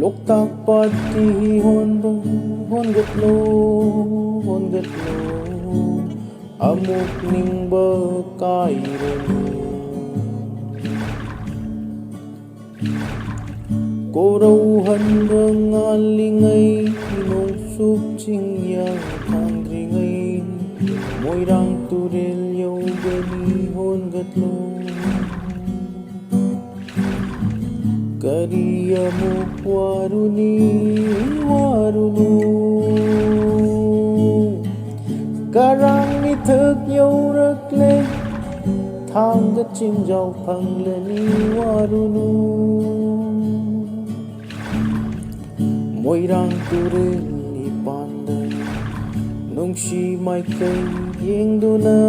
Loktak patki hihonba hon gat lo amuk ning ba kai cô râu hân râng an li ngây nông súp chinh yang thang ri ngây môi răng tu rel yêu gani hon gat lo kariya mo warunu karang ni thức yêu rất lên thang gat chim dọc phăng lên ni warunu môi răng tu rel ni pandan nông si mai cây yeng du na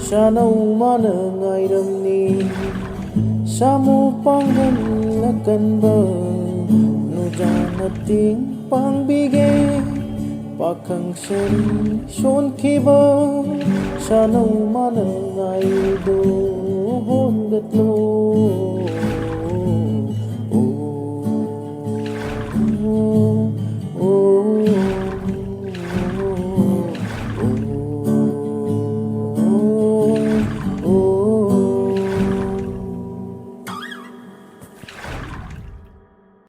sa nâu mana ngai ram ni Samu panggan lakan ba nu jana ting pang bige pakang seri son kiba sa nau mana ngai do hon gat lo